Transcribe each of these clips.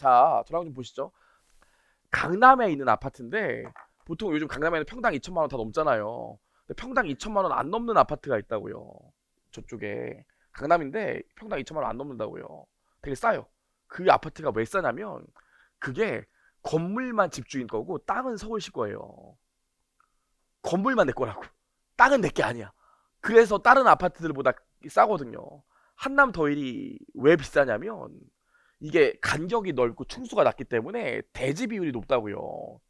자, 저랑 좀 보시죠. 강남에 있는 아파트인데 보통 요즘 강남에는 평당 2천만 원 다 넘잖아요. 근데 평당 2천만 원 안 넘는 아파트가 있다고요. 저쪽에 강남인데 평당 2천만 원 안 넘는다고요. 되게 싸요. 그 아파트가 왜 싸냐면 그게 건물만 집주인 거고 땅은 서울시 거예요. 건물만 내 거라고. 땅은 내 게 아니야. 그래서 다른 아파트들보다 싸거든요. 한남 더일이 왜 비싸냐면 이게 간격이 넓고 층수가 낮기 때문에 대지 비율이 높다고요.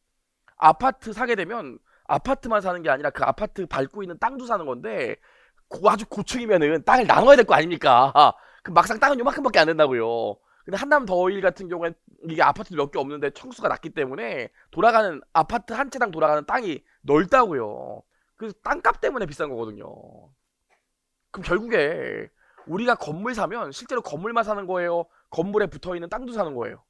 아파트 사게 되면 아파트만 사는 게 아니라 그 아파트 밟고 있는 땅도 사는 건데 아주 고층이면은 땅을 나눠야 될 거 아닙니까? 그 막상 땅은 요만큼밖에 안 된다고요. 근데 한남 더일 같은 경우엔 이게 아파트도 몇 개 없는데 청수가 낮기 때문에 돌아가는 아파트 한 채당 돌아가는 땅이 넓다고요. 그래서 땅값 때문에 비싼 거거든요. 그럼 결국에 우리가 건물 사면 실제로 건물만 사는 거예요? 건물에 붙어 있는 땅도 사는 거예요?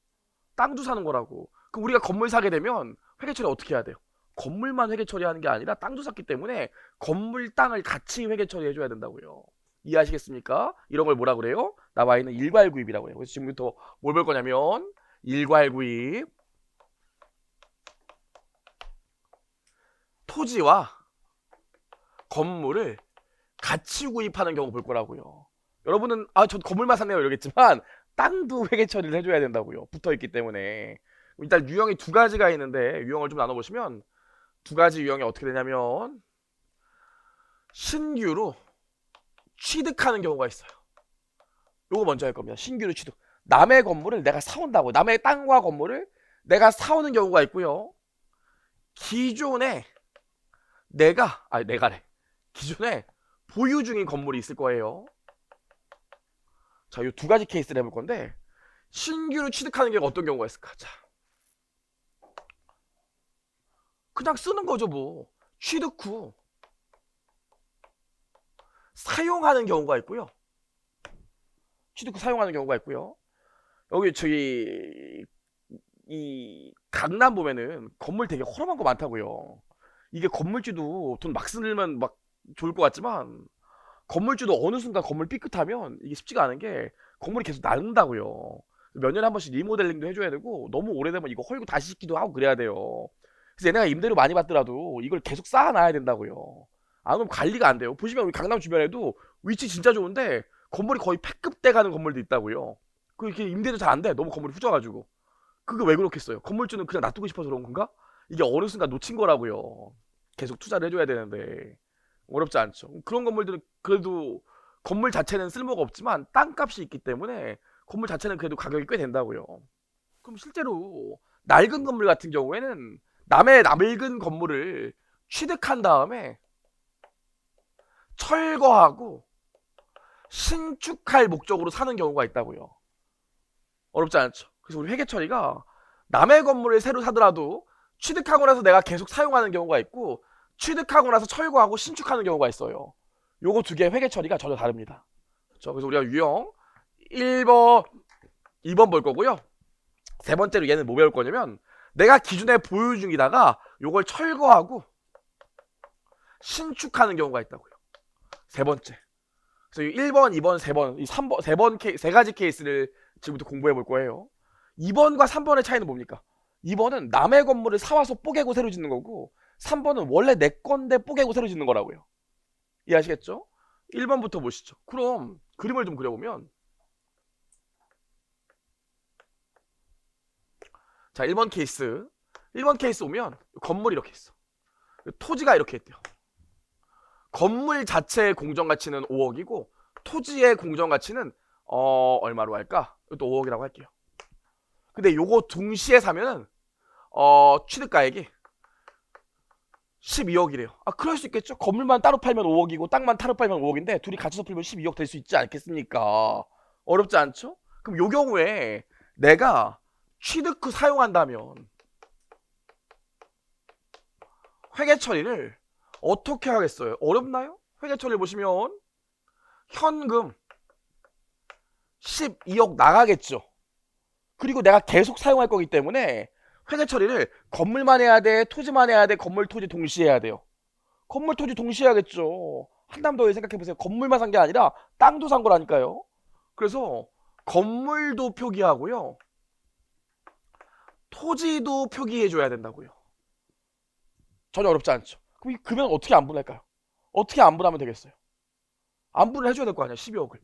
땅도 사는 거라고. 그럼 우리가 건물 사게 되면 회계 처리 어떻게 해야 돼요? 건물만 회계 처리하는 게 아니라 땅도 샀기 때문에 건물 땅을 같이 회계 처리해줘야 된다고요. 이해하시겠습니까? 이런 걸 뭐라 그래요? 나와 있는 일괄구입이라고 해요. 그래서 지금부터 뭘 볼 거냐면 일괄구입, 토지와 건물을 같이 구입하는 경우 볼 거라고요. 여러분은 저 건물만 샀네요 이러겠지만 땅도 회계 처리를 해줘야 된다고요. 붙어있기 때문에. 일단 유형이 두 가지가 있는데 유형을 좀 나눠보시면 두 가지 유형이 어떻게 되냐면 신규로 취득하는 경우가 있어요. 요거 먼저 할 겁니다. 신규로 취득. 남의 건물을 내가 사온다고. 남의 땅과 건물을 내가 사오는 경우가 있고요. 기존에 내가래. 기존에 보유 중인 건물이 있을 거예요. 자, 요 두 가지 케이스를 해볼 건데 신규로 취득하는 게 어떤 경우가 있을까? 자, 그냥 쓰는 거죠 뭐. 취득 후 사용하는 경우가 있고요. 취득 후 사용하는 경우가 있고요. 여기 저기 이 강남 보면은 건물 되게 허름한 거 많다고요. 이게 건물주도 돈 막 쓰면 막 좋을 것 같지만 건물주도 어느 순간 건물 삐끗하면 이게 쉽지가 않은 게 건물이 계속 낡는다고요. 몇 년에 한 번씩 리모델링도 해줘야 되고 너무 오래되면 이거 헐고 다시 짓기도 하고 그래야 돼요. 그래서 얘네가 임대료 많이 받더라도 이걸 계속 쌓아놔야 된다고요. 안 그러면 관리가 안 돼요. 보시면 우리 강남 주변에도 위치 진짜 좋은데 건물이 거의 폐급 돼 가는 건물도 있다고요. 그게 임대도 잘 안 돼. 너무 건물이 후져가지고. 그게 왜 그렇겠어요? 건물주는 그냥 놔두고 싶어서 그런 건가? 이게 어느 순간 놓친 거라고요. 계속 투자를 해줘야 되는데 어렵지 않죠. 그런 건물들은 그래도 건물 자체는 쓸모가 없지만 땅값이 있기 때문에 건물 자체는 그래도 가격이 꽤 된다고요. 그럼 실제로 낡은 건물 같은 경우에는 남의 낡은 건물을 취득한 다음에 철거하고 신축할 목적으로 사는 경우가 있다고요. 어렵지 않죠. 그래서 우리 회계 처리가 남의 건물을 새로 사더라도 취득하고 나서 내가 계속 사용하는 경우가 있고 취득하고 나서 철거하고 신축하는 경우가 있어요. 요거 두 개의 회계 처리가 전혀 다릅니다. 그렇죠? 그래서 우리가 유형 1번, 2번 볼 거고요. 세 번째로 얘는 뭐 배울 거냐면 내가 기존에 보유 중이다가 요걸 철거하고 신축하는 경우가 있다고요. 세 번째. 그래서 1번, 2번, 3번, 이 3번, 세 가지 케이스를 지금부터 공부해 볼 거예요. 2번과 3번의 차이는 뭡니까? 2번은 남의 건물을 사와서 뽀개고 새로 짓는 거고 3번은 원래 내 건데 뽀개고 새로 짓는 거라고요. 이해하시겠죠? 1번부터 보시죠. 그럼 그림을 좀 그려보면 자 1번 케이스 1번 케이스 오면 건물이 이렇게 있어. 토지가 이렇게 있대요. 건물 자체의 공정가치는 5억이고 토지의 공정가치는 얼마로 할까? 이것도 5억이라고 할게요. 근데 요거 동시에 사면은 취득가액이 12억이래요. 그럴 수 있겠죠. 건물만 따로 팔면 5억이고 땅만 따로 팔면 5억인데 둘이 같이서 풀면 12억 될 수 있지 않겠습니까? 어렵지 않죠? 그럼 요 경우에 내가 취득 후 사용한다면 회계 처리를 어떻게 하겠어요? 어렵나요? 회계 처리를 보시면 현금 12억 나가겠죠. 그리고 내가 계속 사용할 거기 때문에 회계 처리를 건물만 해야 돼, 토지만 해야 돼, 건물, 토지 동시에 해야 돼요. 건물, 토지 동시에 해야겠죠. 한남도에 생각해보세요. 건물만 산 게 아니라 땅도 산 거라니까요. 그래서 건물도 표기하고요. 토지도 표기해줘야 된다고요. 전혀 어렵지 않죠. 그럼 이 금액은 어떻게 안분할까요? 어떻게 안분하면 되겠어요? 안분을 해줘야 될 거 아니야, 12억을.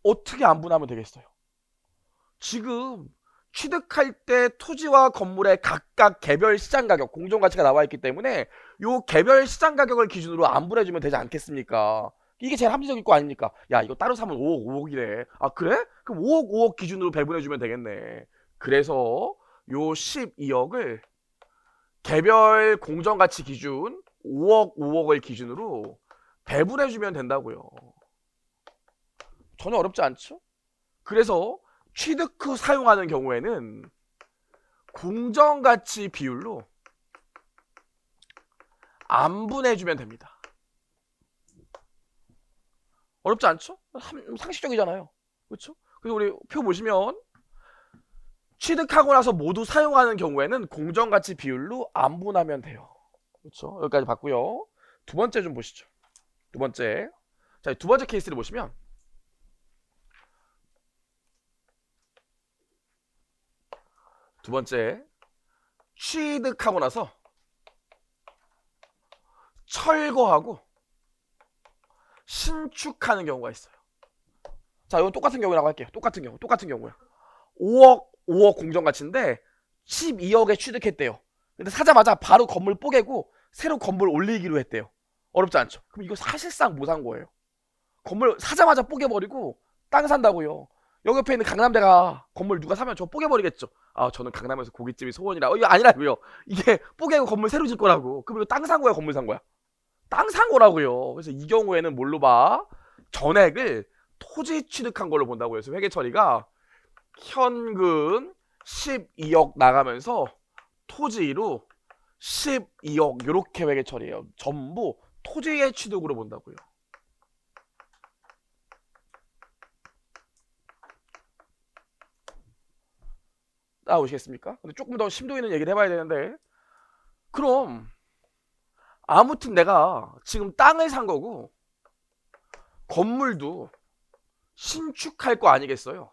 어떻게 안분하면 되겠어요? 지금 취득할 때 토지와 건물의 각각 개별 시장 가격, 공정가치가 나와 있기 때문에 요 개별 시장 가격을 기준으로 안분해주면 되지 않겠습니까? 이게 제일 합리적일 거 아닙니까? 야, 이거 따로 사면 5억, 5억이래. 아, 그래? 그럼 5억, 5억 기준으로 배분해주면 되겠네. 그래서 요 12억을 개별 공정가치 기준 5억, 5억을 기준으로 배분해주면 된다고요. 전혀 어렵지 않죠? 그래서 취득 후 사용하는 경우에는 공정가치 비율로 안분해주면 됩니다. 어렵지 않죠? 상식적이잖아요. 그렇죠? 그래서 우리 표 보시면 취득하고 나서 모두 사용하는 경우에는 공정가치 비율로 안분하면 돼요. 그렇죠? 여기까지 봤고요. 두 번째 좀 보시죠. 두 번째. 자, 두 번째 케이스를 보시면 두 번째, 취득하고 나서 철거하고 신축하는 경우가 있어요. 자, 이건 똑같은 경우라고 할게요. 똑같은 경우야. 5억 공정가치인데 12억에 취득했대요. 근데 사자마자 바로 건물 뽀개고 새로 건물 올리기로 했대요. 어렵지 않죠? 그럼 이거 사실상 뭐 산 거예요? 건물 사자마자 뽀개버리고 땅 산다고요. 여기 옆에 있는 강남대가 건물 누가 사면 저 뽀개버리겠죠. 아, 저는 강남에서 고깃집이 소원이라. 이거 아니라고요. 이게 뽀개고 건물 새로 질 거라고. 그럼 이거 땅 산 거야, 건물 산 거야? 땅 산 거라고요. 그래서 이 경우에는 뭘로 봐? 전액을 토지 취득한 걸로 본다고요. 그래서 회계 처리가 현금 12억 나가면서 토지로 12억 이렇게 회계 처리해요. 전부 토지의 취득으로 본다고요. 따라오시겠습니까? 근데 조금 더 심도 있는 얘기를 해봐야 되는데, 그럼 아무튼 내가 지금 땅을 산 거고 건물도 신축할 거 아니겠어요?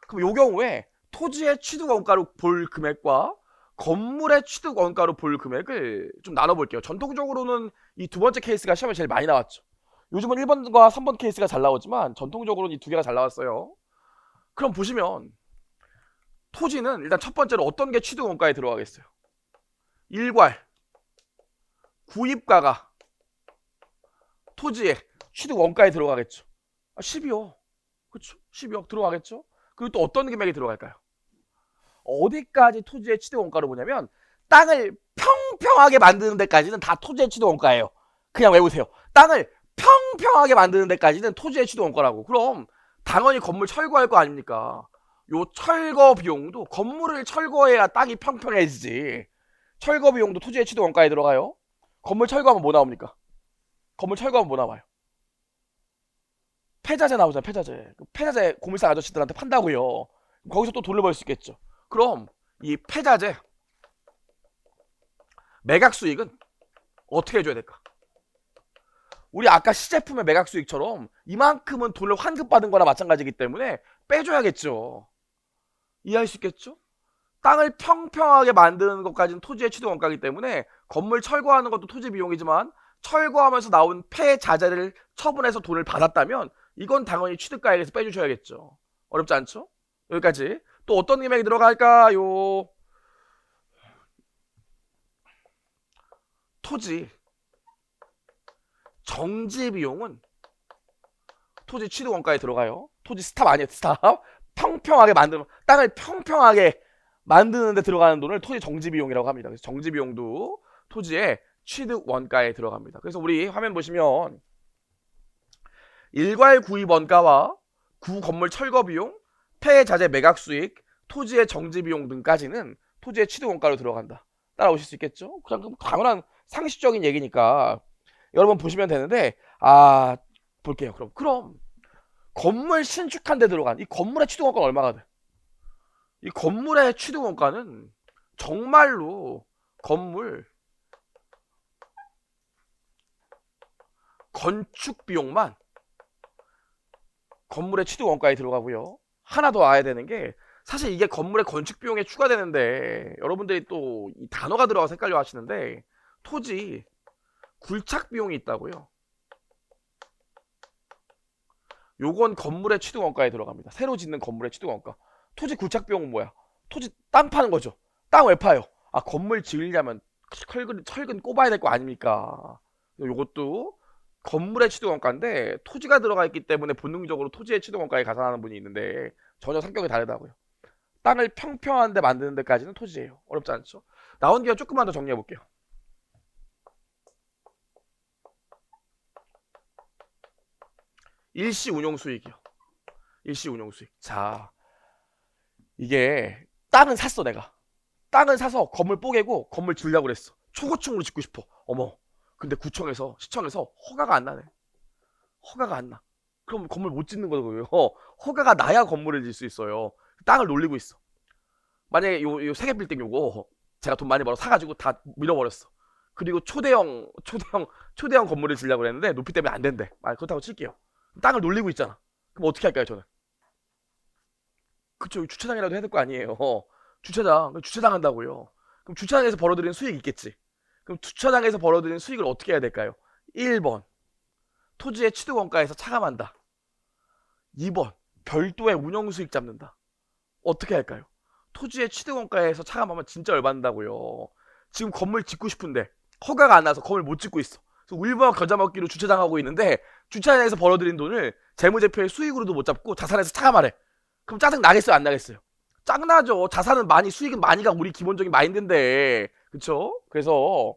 그럼 이 경우에 토지의 취득 원가로 볼 금액과 건물의 취득 원가로 볼 금액을 좀 나눠볼게요. 전통적으로는 이 두 번째 케이스가 시험에 제일 많이 나왔죠. 요즘은 1번과 3번 케이스가 잘 나오지만 전통적으로는 이 두 개가 잘 나왔어요. 그럼 보시면 토지는 일단 첫 번째로 어떤 게 취득 원가에 들어가겠어요? 일괄 구입가가 토지의 취득 원가에 들어가겠죠. 12억. 그렇죠? 12억 들어가겠죠? 그리고 또 어떤 금액이 들어갈까요? 어디까지 토지의 취득 원가로 보냐면 땅을 평평하게 만드는 데까지는 다 토지의 취득 원가예요. 그냥 외우세요. 땅을 평평하게 만드는 데까지는 토지의 취득 원가라고. 그럼 당연히 건물 철거할 거 아닙니까? 요 철거 비용도 건물을 철거해야 땅이 평평해지지. 철거 비용도 토지의 취득 원가에 들어가요. 건물 철거하면 뭐 나옵니까? 건물 철거하면 뭐 나와요? 폐자재 나오잖아요. 폐자재 고물상 아저씨들한테 판다고요. 거기서 또 돈을 벌 수 있겠죠. 그럼 이 폐자재 매각 수익은 어떻게 해줘야 될까? 우리 아까 시제품의 매각 수익처럼 이만큼은 돈을 환급받은 거나 마찬가지이기 때문에 빼줘야겠죠. 이해할 수 있겠죠? 땅을 평평하게 만드는 것까지는 토지의 취득 원가이기 때문에 건물 철거하는 것도 토지 비용이지만 철거하면서 나온 폐자재를 처분해서 돈을 받았다면 이건 당연히 취득가액에서 빼주셔야겠죠. 어렵지 않죠? 여기까지. 또 어떤 금액이 들어갈까요? 토지 정지 비용은 토지 취득 원가에 들어가요. 토지 스탑 아니에요. 스탑. 평평하게 만드는 땅을 평평하게 만드는데 들어가는 돈을 토지 정지 비용이라고 합니다. 그래서 정지 비용도 토지의 취득 원가에 들어갑니다. 그래서 우리 화면 보시면 일괄 구입 원가와 구 건물 철거 비용, 폐자재 매각 수익, 토지의 정지 비용 등까지는 토지의 취득 원가로 들어간다. 따라오실 수 있겠죠? 그냥 당연한 상식적인 얘기니까 여러분 보시면 되는데, 볼게요. 그럼 건물 신축한 데 들어간 이 건물의 취득 원가는 얼마가 돼? 이 건물의 취득 원가는 정말로 건물 건축 비용만 건물의 취득 원가에 들어가고요. 하나 더 알아야 되는 게 사실 이게 건물의 건축 비용에 추가되는데 여러분들이 또 이 단어가 들어가서 헷갈려 하시는데 토지 굴착 비용이 있다고요. 요건 건물의 취득원가에 들어갑니다. 새로 짓는 건물의 취득원가. 토지 굴착 비용은 뭐야? 토지 땅 파는 거죠. 땅 왜 파요? 아, 건물 지으려면 철근 꼽아야 될 거 아닙니까? 요것도 건물의 취득원가인데 토지가 들어가 있기 때문에 본능적으로 토지의 취득원가에 가산하는 분이 있는데 전혀 성격이 다르다고요. 땅을 평평한 데 만드는 데까지는 토지예요. 어렵지 않죠? 나온 김에 조금만 더 정리해 볼게요. 일시 운용 수익이요. 일시 운용 수익. 자, 이게 땅은 샀어 내가. 땅을 사서 건물 뽀개고 건물 지으려고 그랬어. 초고층으로 짓고 싶어. 어머. 근데 구청에서 시청에서 허가가 안 나네. 허가가 안 나. 그럼 건물 못 짓는 거고요. 허가가 나야 건물을 짓을 수 있어요. 땅을 놀리고 있어. 만약에 요 세계 빌딩 요거 제가 돈 많이 벌어 사가지고 다 밀어버렸어. 그리고 초대형 건물을 지으려고 그랬는데 높이 때문에 안 된대. 그렇다고 칠게요. 땅을 놀리고 있잖아. 그럼 어떻게 할까요, 저는? 그쵸, 주차장이라도 해야 될 거 아니에요. 주차장 한다고요. 그럼 주차장에서 벌어들이는 수익이 있겠지. 그럼 주차장에서 벌어들이는 수익을 어떻게 해야 될까요? 1번, 토지의 취득원가에서 차감한다. 2번, 별도의 운영수익 잡는다. 어떻게 할까요? 토지의 취득원가에서 차감하면 진짜 열받는다고요. 지금 건물 짓고 싶은데 허가가 안 나서 건물 못 짓고 있어. 그래서 울며 겨자 먹기로 주차장 하고 있는데 주차장에서 벌어들인 돈을 재무제표의 수익으로도 못 잡고 자산에서 차감하래. 그럼 짜증 나겠어요, 안 나겠어요? 짱나죠. 자산은 많이, 수익은 많이가 우리 기본적인 마인드인데, 그쵸? 그래서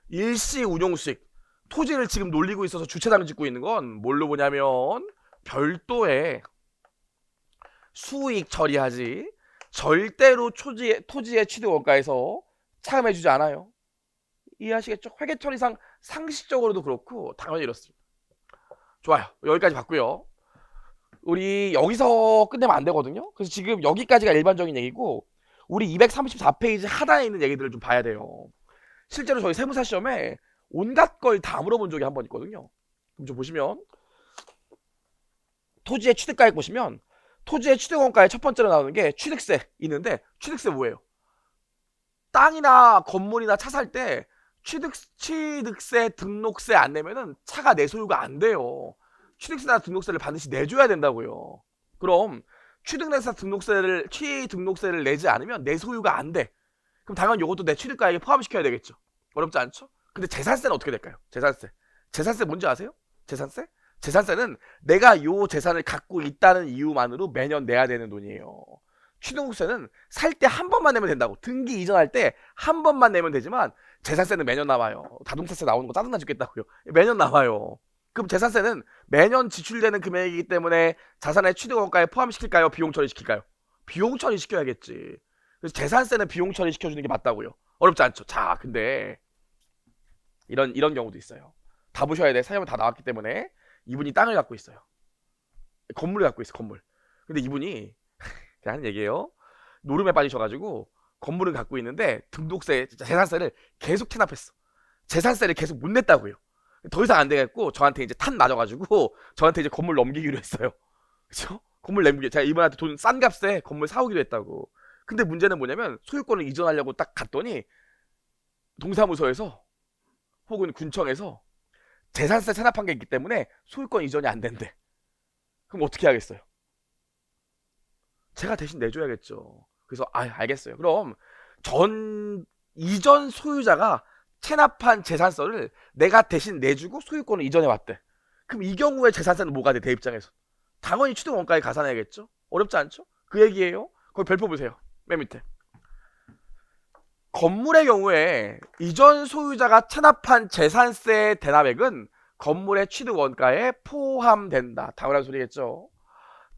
일시 운용 수익, 토지를 지금 놀리고 있어서 주차장을 짓고 있는 건 뭘로 보냐면 별도의 수익 처리하지 절대로 토지의 취득원가에서 차감해주지 않아요. 이해하시겠죠? 회계처리상 상식적으로도 그렇고 당연히 이렇습니다. 좋아요. 여기까지 봤고요. 우리 여기서 끝내면 안 되거든요. 그래서 지금 여기까지가 일반적인 얘기고 우리 234페이지 하단에 있는 얘기들을 좀 봐야 돼요. 실제로 저희 세무사 시험에 온갖 걸 다 물어본 적이 한 번 있거든요. 그럼 좀 보시면 토지의 취득가액 보시면 토지의 취득원가에 첫 번째로 나오는 게 취득세 있는데 취득세 뭐예요? 땅이나 건물이나 차 살 때 취득세 등록세 안 내면은 차가 내 소유가 안 돼요. 취득세나 등록세를 반드시 내줘야 된다고요. 그럼 취득세나 취등록세를 내지 않으면 내 소유가 안 돼. 그럼 당연히 이것도 내 취득가액에 포함시켜야 되겠죠. 어렵지 않죠? 근데 재산세는 어떻게 될까요? 재산세 뭔지 아세요? 재산세는 내가 요 재산을 갖고 있다는 이유만으로 매년 내야 되는 돈이에요. 취등록세는 살 때 한 번만 내면 된다고. 등기 이전할 때 한 번만 내면 되지만 재산세는 매년 나와요. 다중세세 나오는 거 짜증나 죽겠다고요. 매년 나와요. 그럼 재산세는 매년 지출되는 금액이기 때문에 자산의 취득원가에 포함시킬까요? 비용 처리시킬까요? 비용 처리시켜야겠지. 그래서 재산세는 비용 처리시켜주는 게 맞다고요. 어렵지 않죠? 자, 근데 이런 경우도 있어요. 다 보셔야 돼. 사연은 다 나왔기 때문에 이분이 땅을 갖고 있어요. 건물을 갖고 있어, 건물. 근데 이분이 그냥 하는 얘기예요. 노름에 빠지셔가지고 건물을 갖고 있는데 재산세를 계속 체납했어. 재산세를 계속 못 냈다고요. 더 이상 안 되겠고 저한테 이제 탄 맞아가지고 저한테 이제 건물 넘기기로 했어요. 그쵸? 건물 넘기기. 제가 이분한테 돈 싼 값에 건물 사오기로 했다고. 근데 문제는 뭐냐면 소유권을 이전하려고 딱 갔더니 동사무소에서 혹은 군청에서 재산세 체납한 게 있기 때문에 소유권 이전이 안 된대. 그럼 어떻게 하겠어요? 제가 대신 내줘야겠죠. 그래서 알겠어요. 그럼 이전 소유자가 체납한 재산세를 내가 대신 내주고 소유권을 이전해 왔대. 그럼 이 경우에 재산세는 뭐가 돼? 내 입장에서 당연히 취득원가에 가산해야겠죠. 어렵지 않죠? 그 얘기예요. 거기 별표 보세요. 맨 밑에 건물의 경우에 이전 소유자가 체납한 재산세 대납액은 건물의 취득원가에 포함된다. 당연한 소리겠죠.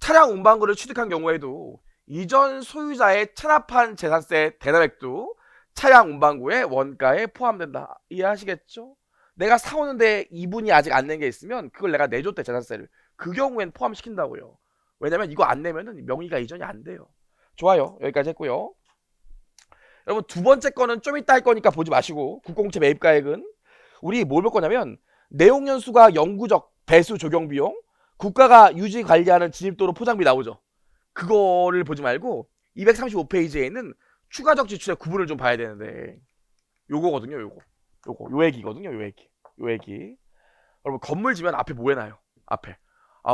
차량 운반구를 취득한 경우에도 이전 소유자의 체납한 재산세 대납액도 차량 운반구의 원가에 포함된다. 이해하시겠죠? 내가 사오는데 이분이 아직 안 낸 게 있으면 그걸 내가 내줬대, 재산세를. 그 경우엔 포함시킨다고요. 왜냐면 이거 안 내면은 명의가 이전이 안 돼요. 좋아요. 여기까지 했고요. 여러분 두 번째 거는 좀 이따 할 거니까 보지 마시고, 국공채 매입가액은 우리 뭘 볼 거냐면 내용연수가 영구적 배수 조경 비용, 국가가 유지 관리하는 진입도로 포장비 나오죠. 그거를 보지 말고 235페이지에 있는 추가적 지출의 구분을 좀 봐야 되는데 요거거든요. 요 얘기거든요. 요 얘기. 여러분 건물 지면 앞에 뭐 해놔요? 앞에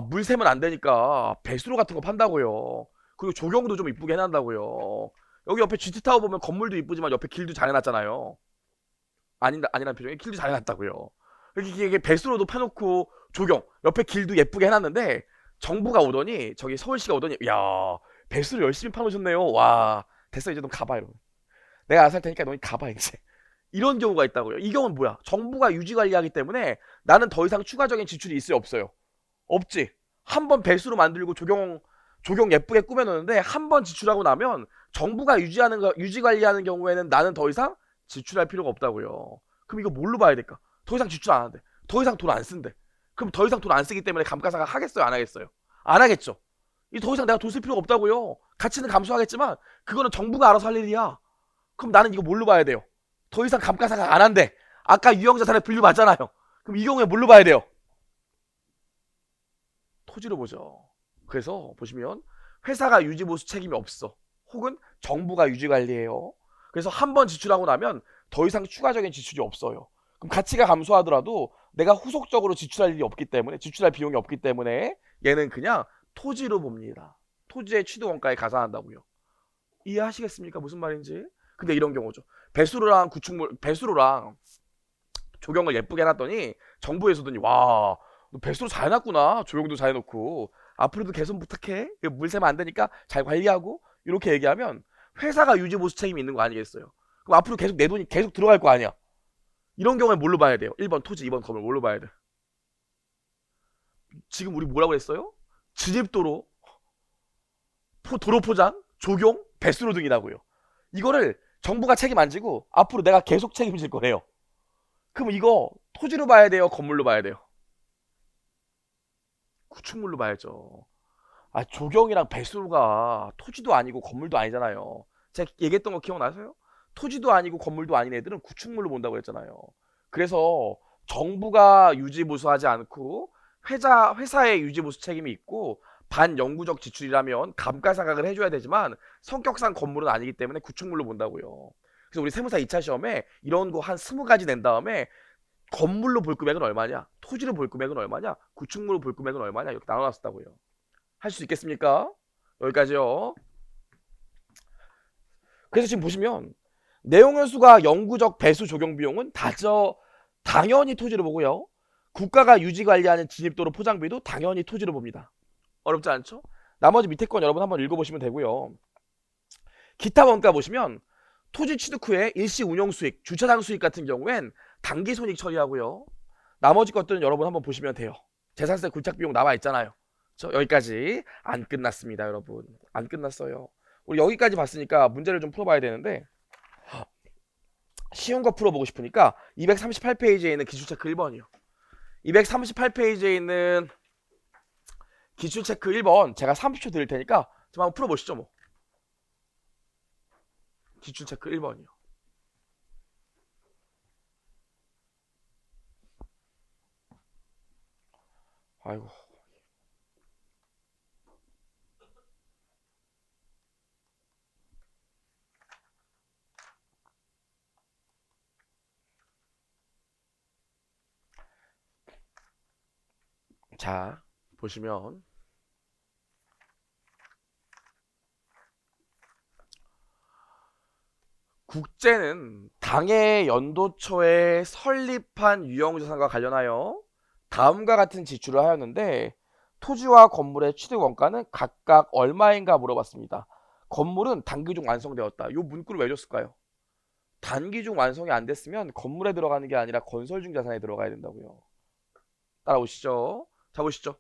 물 새면 안 되니까 배수로 같은 거 판다고요. 그리고 조경도 좀 이쁘게 해놨다고요. 여기 옆에 GT타워 보면 건물도 이쁘지만 옆에 길도 잘 해놨잖아요. 아니란 표정에 길도 잘 해놨다고요. 이게 배수로도 파놓고 조경 옆에 길도 예쁘게 해놨는데 정부가 오더니 저기 서울시가 오더니 야 배수로 열심히 파놓으셨네요. 와 됐어 이제 너 가봐 이러면 내가 알아서 할 테니까 너희 가봐 이제 이런 경우가 있다고요. 이 경우는 뭐야? 정부가 유지관리하기 때문에 나는 더 이상 추가적인 지출이 있어요 없어요? 없지. 한 번 배수로 만들고 조경 예쁘게 꾸며놓는데 한 번 지출하고 나면 정부가 유지관리하는 경우에는 나는 더 이상 지출할 필요가 없다고요. 그럼 이거 뭘로 봐야 될까? 더 이상 지출 안 한대. 더 이상 돈 안 쓴대. 그럼 더 이상 돈 안 쓰기 때문에 감가상각 하겠어요? 안 하겠어요? 안 하겠죠. 이 더 이상 내가 돈 쓸 필요가 없다고요. 가치는 감소하겠지만 그거는 정부가 알아서 할 일이야. 그럼 나는 이거 뭘로 봐야 돼요? 더 이상 감가상각 안 한대. 아까 유형자산에 분류받잖아요. 그럼 이 경우에 뭘로 봐야 돼요? 토지로 보죠. 그래서 보시면 회사가 유지보수 책임이 없어. 혹은 정부가 유지관리해요. 그래서 한 번 지출하고 나면 더 이상 추가적인 지출이 없어요. 그럼 가치가 감소하더라도 내가 후속적으로 지출할 일이 없기 때문에 지출할 비용이 없기 때문에 얘는 그냥 토지로 봅니다. 토지의 취득원가에 가산한다고요. 이해하시겠습니까? 무슨 말인지? 근데 이런 경우죠. 배수로랑 조경을 예쁘게 해놨더니 정부에서더니 와, 너 배수로 잘 해놨구나. 조경도 잘 해놓고 앞으로도 개선 부탁해. 물 새면 안 되니까 잘 관리하고 이렇게 얘기하면 회사가 유지보수 책임이 있는 거 아니겠어요? 그럼 앞으로 계속 내 돈이 계속 들어갈 거 아니야. 이런 경우에 뭘로 봐야 돼요? 1번 토지, 2번 건물 뭘로 봐야 돼? 지금 우리 뭐라고 했어요? 진입도로, 도로 포장, 조경, 배수로 등이라고요. 이거를 정부가 책임 안 지고 앞으로 내가 계속 책임질 거래요. 그럼 이거 토지로 봐야 돼요? 건물로 봐야 돼요? 구축물로 봐야죠. 조경이랑 배수로가 토지도 아니고 건물도 아니잖아요. 제가 얘기했던 거 기억나세요? 토지도 아니고 건물도 아닌 애들은 구축물로 본다고 했잖아요. 그래서 정부가 유지보수하지 않고 회사의 유지보수 책임이 있고 반영구적 지출이라면 감가상각을 해줘야 되지만 성격상 건물은 아니기 때문에 구축물로 본다고요. 그래서 우리 세무사 2차 시험에 이런 거 한 20가지 낸 다음에 건물로 볼 금액은 얼마냐? 토지로 볼 금액은 얼마냐? 구축물로 볼 금액은 얼마냐? 이렇게 나눠놨었다고요. 할 수 있겠습니까? 여기까지요. 그래서 지금 보시면 내용연수가 영구적 배수 조경 비용은 당연히 토지로 보고요. 국가가 유지관리하는 진입도로 포장비도 당연히 토지로 봅니다. 어렵지 않죠? 나머지 밑에 건 여러분 한번 읽어보시면 되고요. 기타 원가 보시면 토지 취득 후에 일시 운영 수익, 주차장 수익 같은 경우엔 단기 손익 처리하고요. 나머지 것들은 여러분 한번 보시면 돼요. 재산세 굴착 비용 나와 있잖아요. 여기까지 안 끝났습니다, 여러분. 안 끝났어요. 우리 여기까지 봤으니까 문제를 좀 풀어봐야 되는데 쉬운 거 풀어보고 싶으니까 238페이지에 있는 기출체크 1번이요. 238페이지에 있는 기출체크 1번 제가 30초 드릴 테니까 좀 한번 풀어보시죠. 뭐 기출체크 1번이요. 아이고. 자, 보시면 국제는 당해 연도초에 설립한 유형자산과 관련하여 다음과 같은 지출을 하였는데 토지와 건물의 취득 원가는 각각 얼마인가 물어봤습니다. 건물은 단기 중 완성되었다. 요 문구를 왜 줬을까요? 단기 중 완성이 안 됐으면 건물에 들어가는 게 아니라 건설 중 자산에 들어가야 된다고요. 따라오시죠. 자 보시죠.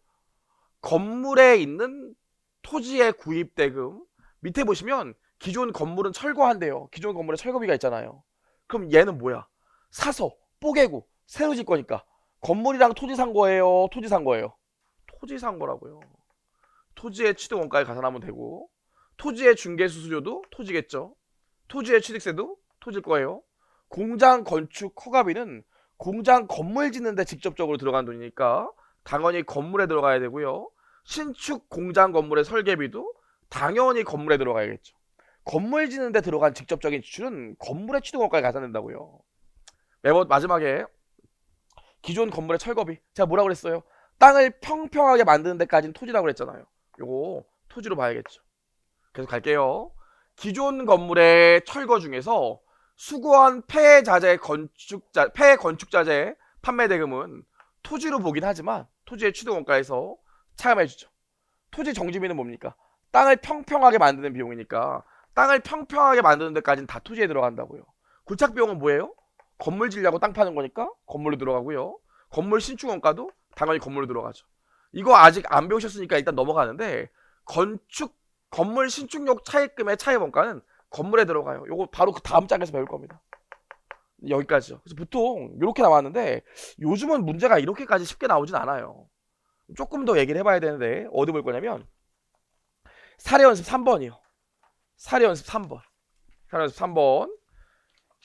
건물에 있는 토지의 구입 대금 밑에 보시면 기존 건물은 철거한대요. 기존 건물에 철거비가 있잖아요. 그럼 얘는 뭐야? 사서 뽀개고 새로 질 거니까 건물이랑 토지 산 거예요? 토지 산 거예요? 토지 산 거라고요. 토지의 취득 원가에 가산하면 되고 토지의 중개 수수료도 토지겠죠. 토지의 취득세도 토지일 거예요. 공장 건축 허가비는 공장 건물 짓는데 직접적으로 들어간 돈이니까 당연히 건물에 들어가야 되고요. 신축 공장 건물의 설계비도 당연히 건물에 들어가야겠죠. 건물 짓는데 들어간 직접적인 지출은 건물의 취득원가에 가산된다고요. 매번 마지막에 기존 건물의 철거비. 제가 뭐라고 그랬어요? 땅을 평평하게 만드는 데까지는 토지라고 그랬잖아요. 요거 토지로 봐야겠죠. 계속 갈게요. 기존 건물의 철거 중에서 수거한 폐 건축자재 판매 대금은 토지로 보긴 하지만 토지의 취득원가에서 차감해주죠. 토지 정지비는 뭡니까? 땅을 평평하게 만드는 비용이니까 땅을 평평하게 만드는 데까지는 다 토지에 들어간다고요. 굴착 비용은 뭐예요? 건물 지려고 땅 파는 거니까 건물로 들어가고요. 건물 신축 원가도 당연히 건물로 들어가죠. 이거 아직 안 배우셨으니까 일단 넘어가는데 건물 신축용 차입금의 차입 원가는 건물에 들어가요. 요거 바로 그 다음 장에서 배울 겁니다. 여기까지요. 그래서 보통 이렇게 나왔는데 요즘은 문제가 이렇게까지 쉽게 나오진 않아요. 조금 더 얘기를 해봐야 되는데 어디 볼 거냐면 사례 연습 3번이요. 사례 연습 3번. 사례 연습 3번.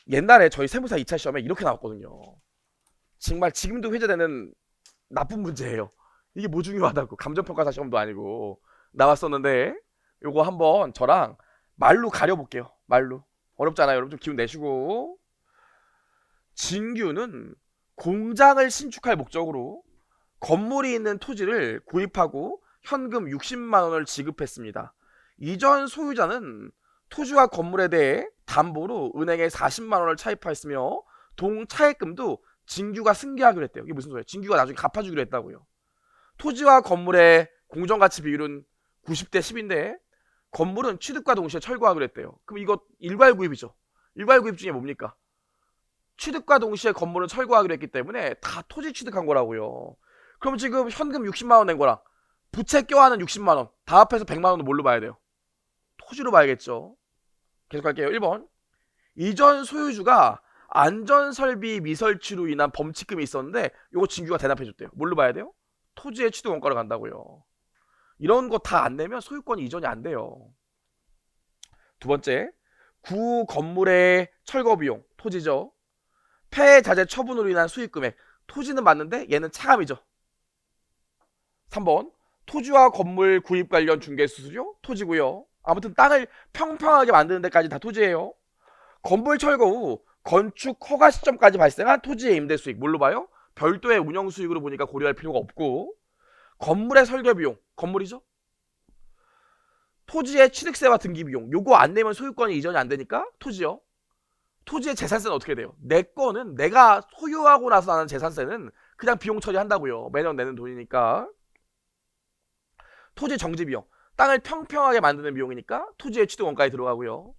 옛날에 저희 세무사 2차 시험에 이렇게 나왔거든요. 정말 지금도 회자되는 나쁜 문제예요. 이게 뭐 중요하다고. 감정평가사 시험도 아니고 나왔었는데 요거 한번 저랑 말로 가려볼게요. 말로. 어렵잖아요. 여러분 좀 기운 내시고. 진규는 공장을 신축할 목적으로 건물이 있는 토지를 구입하고 현금 60만 원을 지급했습니다. 이전 소유자는 토지와 건물에 대해 담보로 은행에 40만 원을 차입하였으며 동차입금도 진규가 승계하기로 했대요. 이게 무슨 소리예요? 진규가 나중에 갚아주기로 했다고요. 토지와 건물의 공정가치 비율은 90대 10인데 건물은 취득과 동시에 철거하기로 했대요. 그럼 이거 일괄구입이죠. 일괄구입 중에 뭡니까? 취득과 동시에 건물은 철거하기로 했기 때문에 다 토지 취득한 거라고요. 그럼 지금 현금 60만 원 낸 거랑 부채 껴하는 60만 원 다 합해서 100만 원은 뭘로 봐야 돼요? 토지로 봐야겠죠. 계속 갈게요. 1번. 이전 소유주가 안전설비 미설치로 인한 범칙금이 있었는데 요거 진규가 대답해줬대요. 뭘로 봐야 돼요? 토지의 취득 원가로 간다고요. 이런 거 다 안 내면 소유권이 이전이 안 돼요. 두 번째. 구 건물의 철거 비용 토지죠. 폐자재 처분으로 인한 수익금액 토지는 맞는데 얘는 차감이죠. 3번. 토지와 건물 구입 관련 중개수수료 토지고요. 아무튼 땅을 평평하게 만드는 데까지 다 토지예요. 건물 철거 후 건축 허가 시점까지 발생한 토지의 임대 수익 뭘로 봐요? 별도의 운영 수익으로 보니까 고려할 필요가 없고 건물의 설계 비용 건물이죠. 토지의 취득세와 등기 비용 요거 안 내면 소유권이 이전이 안 되니까 토지요. 토지의 재산세는 어떻게 돼요? 내 거는 내가 소유하고 나서 나는 재산세는 그냥 비용 처리한다고요. 매년 내는 돈이니까. 토지 정지 비용 땅을 평평하게 만드는 비용이니까 토지의 취득 원가에 들어가고요.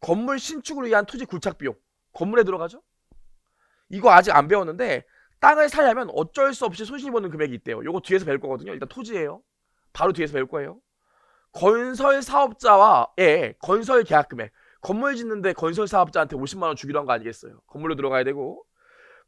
건물 신축을 위한 토지 굴착 비용 건물에 들어가죠. 이거 아직 안 배웠는데 땅을 사려면 어쩔 수 없이 손실 보는 금액이 있대요. 요거 뒤에서 배울 거거든요. 일단 토지예요. 바로 뒤에서 배울 거예요. 건설 사업자와의 건설 계약 금액 건물 짓는데 건설 사업자한테 50만 원 주기로 한 거 아니겠어요. 건물로 들어가야 되고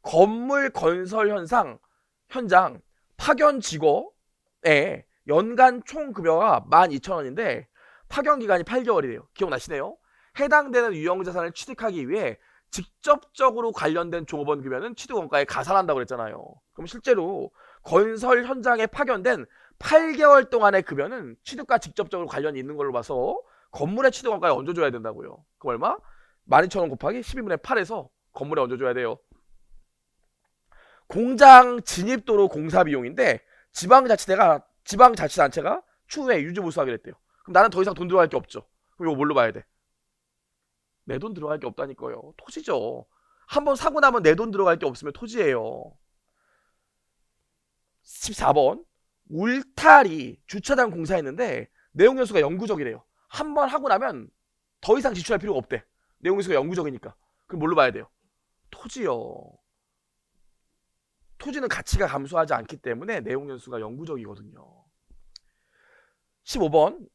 건물 건설 현장 파견 직원의 연간 총 급여가 12,000원인데 파견 기간이 8개월이래요. 기억나시네요? 해당되는 유형자산을 취득하기 위해 직접적으로 관련된 종업원 급여는 취득원가에 가산한다고 그랬잖아요. 그럼 실제로 건설 현장에 파견된 8개월 동안의 급여는 취득과 직접적으로 관련이 있는 걸로 봐서 건물의 취득원가에 얹어줘야 된다고요. 그럼 얼마? 12,000원 곱하기 12분의 8에서 건물에 얹어줘야 돼요. 공장 진입도로 공사 비용인데 지방자치단체가 추후에 유지보수하기로 했대요. 그럼 나는 더 이상 돈 들어갈 게 없죠. 그럼 이거 뭘로 봐야 돼? 내 돈 들어갈 게 없다니까요. 토지죠. 한번 사고 나면 내 돈 들어갈 게 없으면 토지예요. 14번. 울타리 주차장 공사했는데 내용연수가 영구적이래요. 한번 하고 나면 더 이상 지출할 필요가 없대. 내용연수가 영구적이니까. 그럼 뭘로 봐야 돼요? 토지요. 토지는 가치가 감소하지 않기 때문에 내용연수가 영구적이거든요. 15번.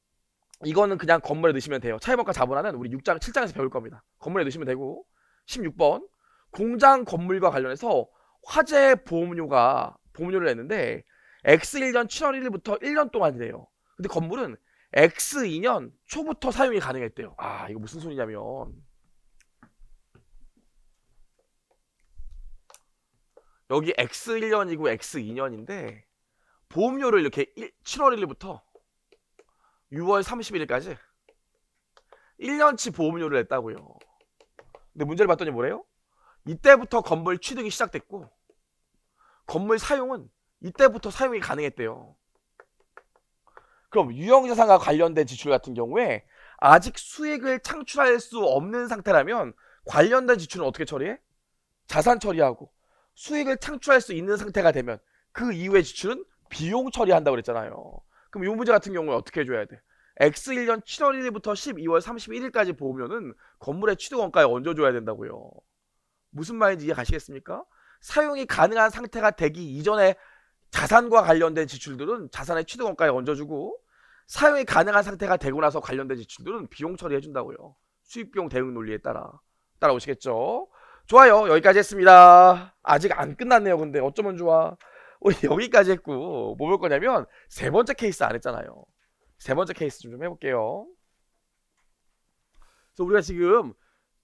이거는 그냥 건물에 넣으시면 돼요. 차입원가 자본화는 우리 6장, 7장에서 배울 겁니다. 건물에 넣으시면 되고 16번. 공장 건물과 관련해서 화재 보험료를 냈는데 X1년 7월 1일부터 1년 동안이래요. 근데 건물은 X2년 초부터 사용이 가능했대요. 아 이거 무슨 소리냐면 여기 X1년이고 X2년인데 보험료를 이렇게 7월 1일부터 6월 31일까지 1년치 보험료를 냈다고요. 근데 문제를 봤더니 뭐래요? 이때부터 건물 취득이 시작됐고 건물 사용은 이때부터 사용이 가능했대요. 그럼 유형자산과 관련된 지출 같은 경우에 아직 수익을 창출할 수 없는 상태라면 관련된 지출은 어떻게 처리해? 자산 처리하고, 수익을 창출할 수 있는 상태가 되면 그 이후의 지출은 비용 처리한다고 그랬잖아요. 그럼 이 문제 같은 경우는 어떻게 해줘야 돼? X1년 7월 1일부터 12월 31일까지 보면은 건물의 취득원가에 얹어줘야 된다고요. 무슨 말인지 이해 가시겠습니까? 사용이 가능한 상태가 되기 이전에 자산과 관련된 지출들은 자산의 취득원가에 얹어주고, 사용이 가능한 상태가 되고 나서 관련된 지출들은 비용 처리해준다고요. 수익비용 대응 논리에 따라오시겠죠? 좋아요. 여기까지 했습니다. 아직 안 끝났네요. 근데 어쩌면 좋아. 우리 여기까지 했고 뭐 볼 거냐면 세 번째 케이스 안 했잖아요. 세 번째 케이스 좀 해볼게요. 그래서 우리가 지금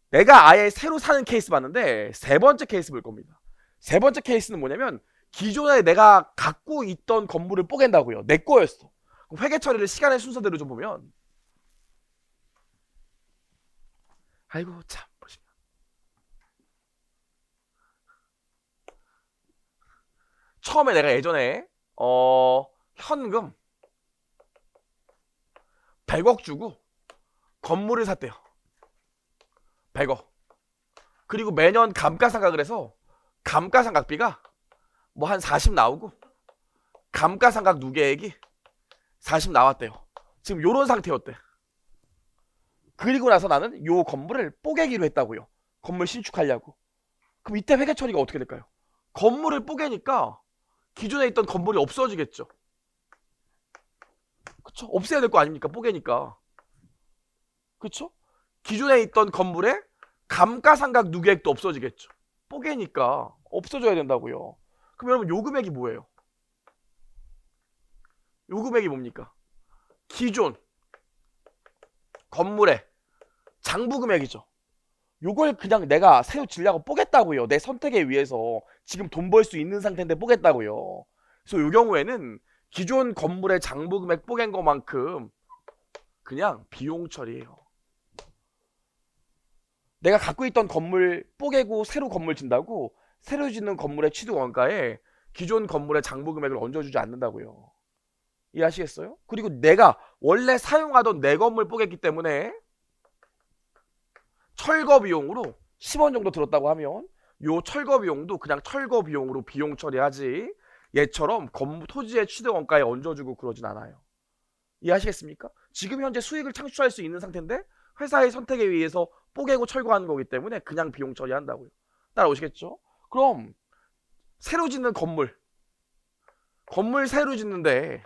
내가 아예 새로 사는 케이스 봤는데 세 번째 케이스 볼 겁니다. 세 번째 케이스는 뭐냐면 기존에 내가 갖고 있던 건물을 뽀갠다고요. 내 거였어. 회계 처리를 시간의 순서대로 좀 보면, 아이고 참 보시면 처음에 내가 예전에 현금 100억 주고 건물을 샀대요. 100억. 그리고 매년 감가상각을 해서 감가상각비가 뭐 한 40 나오고 감가상각 누계액이 40 나왔대요. 지금 요런 상태였대. 그리고 나서 나는 요 건물을 뽀개기로 했다고요. 건물 신축하려고. 그럼 이때 회계 처리가 어떻게 될까요? 건물을 뽀개니까 기존에 있던 건물이 없어지겠죠. 그쵸? 없애야 될 거 아닙니까? 뽀개니까. 그쵸? 기존에 있던 건물에 감가상각 누계액도 없어지겠죠. 뽀개니까 없어져야 된다고요. 그럼 여러분 요 금액이 뭐예요? 요 금액이 뭡니까? 기존 건물의 장부 금액이죠. 요걸 그냥 내가 새로 지려고 뽀겠다고요. 내 선택에 의해서 지금 돈 벌 수 있는 상태인데 뽀겠다고요. 그래서 요 경우에는 기존 건물의 장부 금액 뽀갠 것만큼 그냥 비용 처리예요. 내가 갖고 있던 건물 뽀개고 새로 건물 짓는다고 새로 짓는 건물의 취득 원가에 기존 건물의 장부 금액을 얹어주지 않는다고요. 이해하시겠어요? 그리고 내가 원래 사용하던 내 건물 뽀겠기 때문에 철거 비용으로 10원 정도 들었다고 하면 요 철거 비용도 그냥 철거 비용으로 비용 처리하지 얘처럼 토지의 취득 원가에 얹어주고 그러진 않아요. 이해하시겠습니까? 지금 현재 수익을 창출할 수 있는 상태인데 회사의 선택에 의해서 뽀개고 철거하는 거기 때문에 그냥 비용 처리한다고요. 따라오시겠죠? 그럼 새로 짓는 건물 새로 짓는데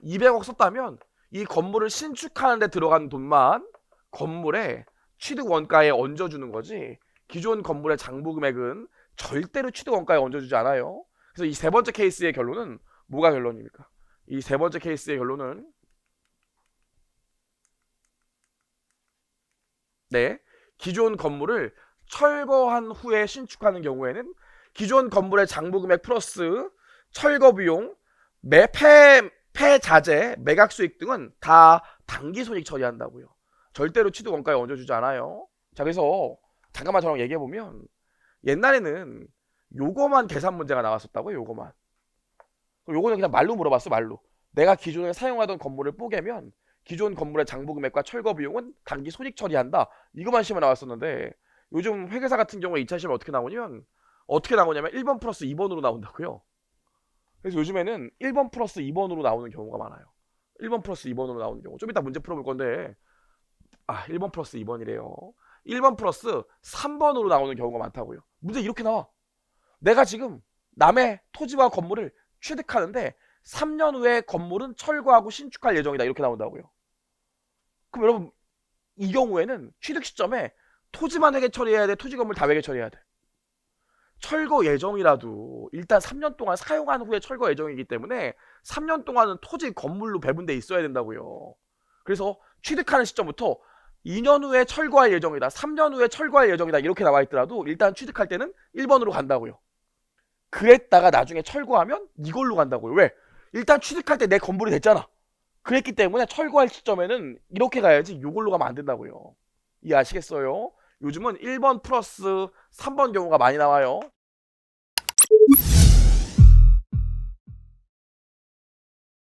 200억 썼다면 이 건물을 신축하는 데 들어간 돈만 건물에 취득 원가에 얹어주는 거지 기존 건물의 장부 금액은 절대로 취득 원가에 얹어주지 않아요. 그래서 이 세 번째 케이스의 결론은 뭐가 결론입니까? 이 세 번째 케이스의 결론은 네, 기존 건물을 철거한 후에 신축하는 경우에는 기존 건물의 장부 금액 플러스 철거 비용, 폐자재, 매각 수익 등은 다 단기 손익 처리한다고요. 절대로 취득 원가에 얹어주지 않아요. 자, 그래서 잠깐만 저랑 얘기해보면 옛날에는 요거만 계산 문제가 나왔었다고요. 요거만. 요거는 그냥 말로 물어봤어. 말로. 내가 기존에 사용하던 건물을 뽀개면 기존 건물의 장부 금액과 철거 비용은 단기 손익 처리한다. 이거만 시험에 나왔었는데 요즘 회계사 같은 경우에 2차 시험에 어떻게 나오냐면 1번 플러스 2번으로 나온다고요. 그래서 요즘에는 1번 플러스 2번으로 나오는 경우가 많아요. 1번 플러스 2번으로 나오는 경우. 좀 이따 문제 풀어볼 건데 1번 플러스 2번이래요. 1번 플러스 3번으로 나오는 경우가 많다고요. 문제 이렇게 나와. 내가 지금 남의 토지와 건물을 취득하는데 3년 후에 건물은 철거하고 신축할 예정이다. 이렇게 나온다고요. 그럼 여러분 이 경우에는 취득 시점에 토지만 회계 처리해야 돼? 토지 건물 다 회계 처리해야 돼? 철거 예정이라도 일단 3년 동안 사용한 후에 철거 예정이기 때문에 3년 동안은 토지 건물로 배분돼 있어야 된다고요. 그래서 취득하는 시점부터 2년 후에 철거할 예정이다, 3년 후에 철거할 예정이다 이렇게 나와 있더라도 일단 취득할 때는 1번으로 간다고요. 그랬다가 나중에 철거하면 이걸로 간다고요. 왜? 일단 취득할 때 내 건물이 됐잖아. 그랬기 때문에 철거할 시점에는 이렇게 가야지 요걸로 가면 안 된다고요. 이해하시겠어요? 요즘은 1번 플러스 3번 경우가 많이 나와요.